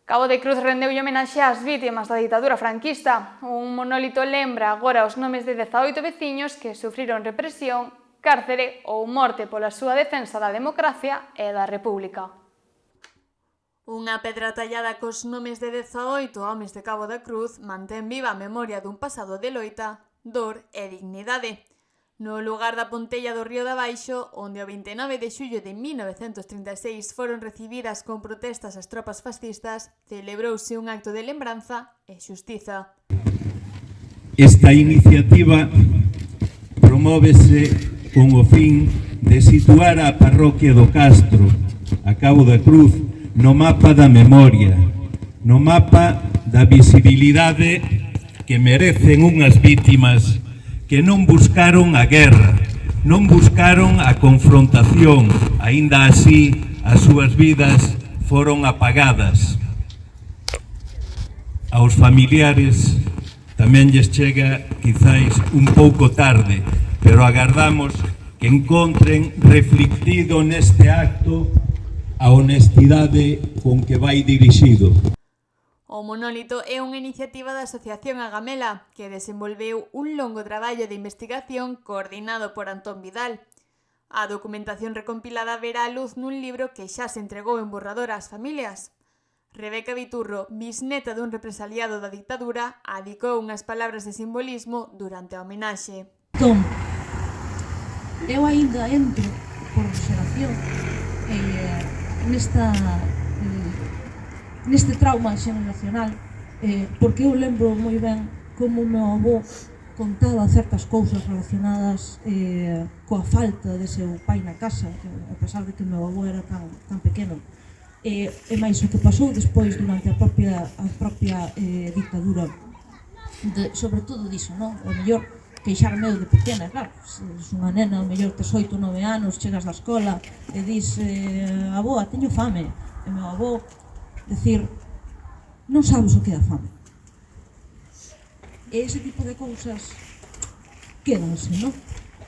Cabo de Cruz rendeulle homenaxe ás vítimas da ditadura franquista. Un monólito lembra agora os nomes de 18 veciños que sufriron represión, cárcere ou morte pola súa defensa da democracia e da república. Unha pedra tallada cos nomes de 18 homes de Cabo da Cruz mantén viva a memoria dun pasado de loita, dor e dignidade. No lugar da Pontella do Río de Abaixo, onde o 29 de xullo de 1936 foron recibidas con protestas as tropas fascistas, celebrouse un acto de lembranza e xustiza. Esta iniciativa promóvese con o fin de situar a parroquia do Castro, a Cabo da Cruz, no mapa da memoria, no mapa da visibilidade que merecen unhas vítimas que non buscaron a guerra, non buscaron a confrontación, aínda así as súas vidas foron apagadas. Aos familiares tamén lles chega quizáis un pouco tarde, pero agardamos que encontren reflectido neste acto a honestidade con que vai dirixido. O monólito é unha iniciativa da Asociación Agamela, que desenvolveu un longo traballo de investigación coordinado por Antón Vidal. A documentación recompilada verá a luz nun libro que xa se entregou en borrador ás familias. Rebeca Viturro, bisneta dun represaliado da dictadura, adicou unhas palabras de simbolismo durante a homenaxe. Entón, eu aínda entro por xeración neste trauma xeneracional, porque eu lembro moi ben como o meu avó contaba certas cousas relacionadas coa falta de seu pai na casa, a pesar de que o meu avó era tan pequeno, e máis o que pasou despois durante a propia dictadura, sobre todo diso, non? O mellor queixarme eu de pequena, claro, se unha nena, o mellor tes 8 ou 9 anos, chegas da escola e dis, aboa, teño fame, e meu avó decir, non sabes o que é a fame. E ese tipo de cousas quédanse, non?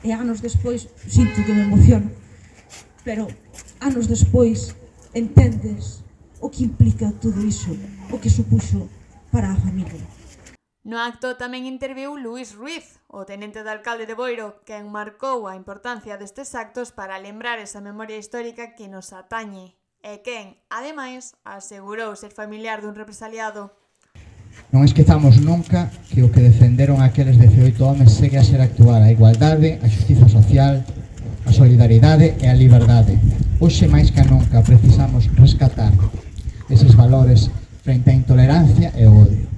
E anos despois, sinto que me emociono, pero anos despois entendes o que implica todo iso, o que supuxo para a familia. No acto tamén interviu Luís Ruiz, o tenente de alcalde de Boiro, que enmarcou a importancia destes actos para lembrar esa memoria histórica que nos atañe. E quen, ademais, asegurou ser familiar dun represaliado. Non esquezamos nunca que o que defenderon aqueles 18 homes segue a ser actuar a igualdade, a xustiza social, a solidaridade e a liberdade. Hoxe máis que nunca precisamos rescatar eses valores frente á intolerancia e o odio.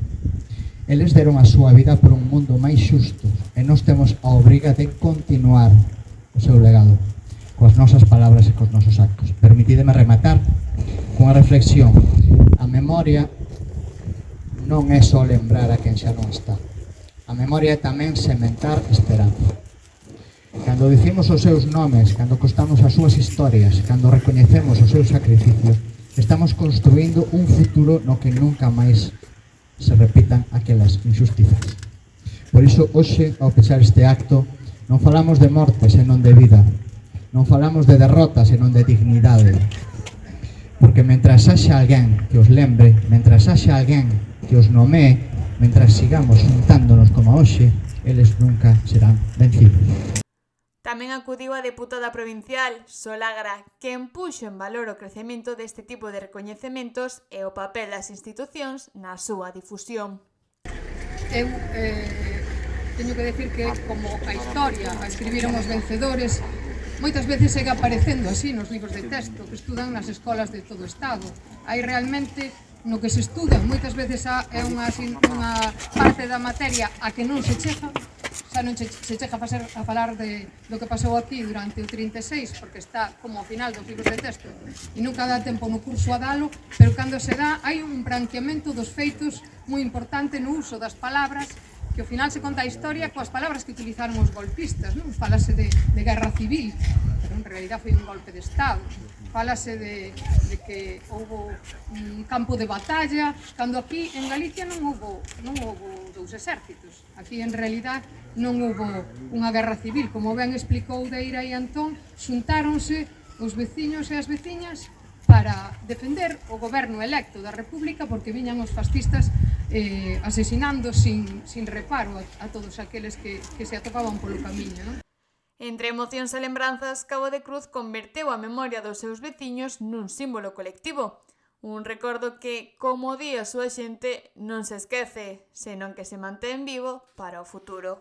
Eles deron a súa vida por un mundo máis xusto e nós temos a obriga de continuar o seu legado coas nosas palabras e cos nosos actos. Permitideme rematar cunha reflexión. A memoria non é só lembrar a quen xa non está. A memoria é tamén sementar esperanza. Cando dicimos os seus nomes, cando costamos as súas historias, cando recoñecemos o seu sacrificio, estamos construindo un futuro no que nunca máis se repitan aquelas injustizas. Por iso, hoxe, ao pechar este acto, non falamos de morte, senón de vida. Non falamos de derrota, senón de dignidade. Porque mentras haxa alguén que os lembre, mentras haxa alguén que os nomee, mentras sigamos xuntándonos como hoxe, eles nunca serán vencidos. Tamén acudiu a deputada provincial, Solagra, que empuxo en valor o crecemento deste tipo de recoñecementos e o papel das institucións na súa difusión. Eu teño que decir que como a historia a escribiron os vencedores, moitas veces segue aparecendo así nos libros de texto que estudan nas escolas de todo o Estado. Hai realmente no que se estuda, moitas veces é unha parte da materia a que non se chega, xa non se chega a falar do que pasou aquí durante o 36, porque está como ao final dos libros de texto e nunca dá tempo no curso a dalo, pero cando se dá hai un branqueamento dos feitos moi importante no uso das palabras, que ao final se conta a historia coas palabras que utilizaron os golpistas, non? Fálase de guerra civil, pero en realidad foi un golpe de Estado. Fálase de que houve un campo de batalla, cando aquí en Galicia non houve dous exércitos. Aquí en realidad non houve unha guerra civil, como ben explicou Deira e Antón, xuntáronse os veciños e as veciñas para defender o goberno electo da República, porque viñan os fascistas asesinando sin reparo a todos aqueles que se atopaban polo camiño, non? Entre emocións e lembranzas, Cabo de Cruz converteu a memoria dos seus veciños nun símbolo colectivo. Un recordo que, como di a súa xente, non se esquece, senón que se mantén vivo para o futuro.